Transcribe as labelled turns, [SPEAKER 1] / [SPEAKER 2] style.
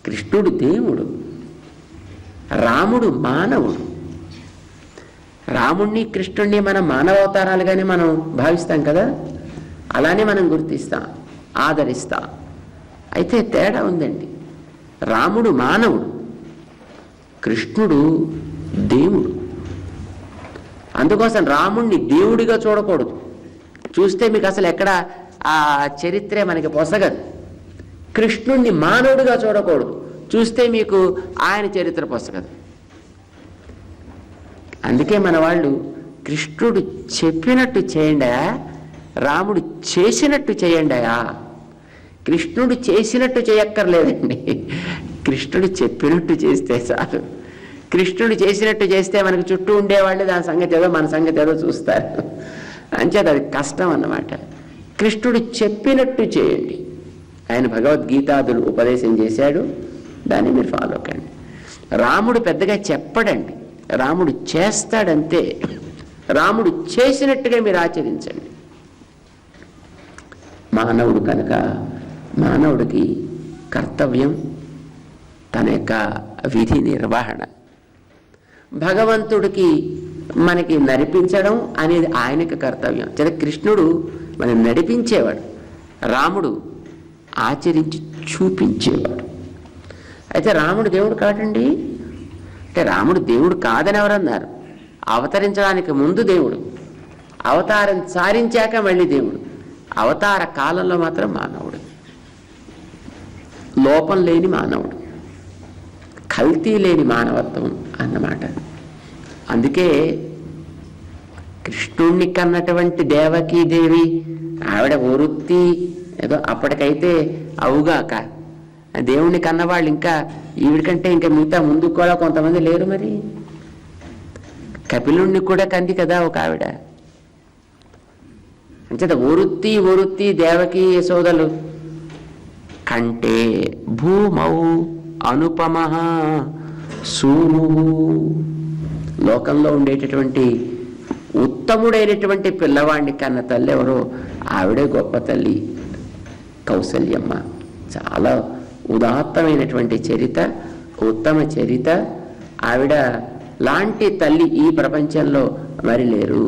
[SPEAKER 1] కృష్ణుడు దేవుడు, రాముడు మానవుడు. రాముణ్ణి కృష్ణుణ్ణి మనం మానవావతారాలుగానే మనం భావిస్తాం కదా, అలానే మనం గుర్తిస్తాం, ఆదరిస్తాం. అయితే తేడా ఉందండి. రాముడు మానవుడు, కృష్ణుడు దేవుడు. అందుకోసం రాముణ్ణి దేవుడిగా చూడకూడదు. చూస్తే మీకు అసలు ఎక్కడ ఆ చరిత్రే మనకి పొసగదు. కృష్ణుణ్ణి మానవుడిగా చూడకూడదు. చూస్తే మీకు ఆయన చరిత్ర పొసగదు. అందుకే మన వాళ్ళు కృష్ణుడు చెప్పినట్టు చేయండా, రాముడు చేసినట్టు చేయండాయా. కృష్ణుడు చేసినట్టు చేయక్కర్లేదండి, కృష్ణుడు చెప్పినట్టు చేస్తే చాలు. కృష్ణుడు చేసినట్టు చేస్తే మనకు చుట్టూ ఉండేవాళ్ళు దాని సంగతి ఏదో మన సంగతి ఏదో చూస్తారు. అంచేది అది కష్టం అన్నమాట. కృష్ణుడు చెప్పినట్టు చేయండి. ఆయన భగవద్గీతాదులు ఉపదేశం చేశాడు, దాన్ని మీరు ఫాలో కండి. రాముడు పెద్దగా చెప్పడండి, రాముడు చేస్తాడంతే. రాముడు చేసినట్టుగా మీరు ఆచరించండి. మానవుడు కనుక మానవుడికి కర్తవ్యం తన యొక్క విధి నిర్వహణ. భగవంతుడికి మనకి నడిపించడం అనేది ఆయనకి కర్తవ్యం. చద కృష్ణుడు మనం నడిపించేవాడు, రాముడు ఆచరించి చూపించేవాడు. అయితే రాముడు దేవుడు కాదండి. అంటే రాముడు దేవుడు కాదని ఎవరన్నారు? అవతరించడానికి ముందు దేవుడు, అవతారం సారించాక మళ్ళీ దేవుడు. అవతార కాలంలో మాత్రం మానవుడు, లోపం లేని మానవుడు, కల్తీ లేని మానవత్వం అన్నమాట. అందుకే కృష్ణుణ్ణి కన్నటువంటి దేవకీదేవి ఆవిడ వృత్తి ఏదో అప్పటికైతే అవుగాక, దేవుణ్ణి కన్నవాళ్ళు ఇంకా ఈవిడికంటే ఇంకా మిగతా ముందు కూడా కొంతమంది లేరు. మరి కపిలుణ్ణి కూడా కంది కదా ఒక ఆవిడ. అంచేత వృత్తి దేవకీ యశోదలు కంటే భూమౌ అనుపమ సూను. లోకంలో ఉండేటటువంటి ఉత్తముడైనటువంటి పిల్లవాడిని కన్న తల్లి ఎవరో ఆవిడే గొప్ప తల్లి కౌసల్యమ్మ. చాలా ఉదాత్తమైనటువంటి చరిత, ఉత్తమ చరిత. ఆవిడ లాంటి తల్లి ఈ ప్రపంచంలో మరి లేరు.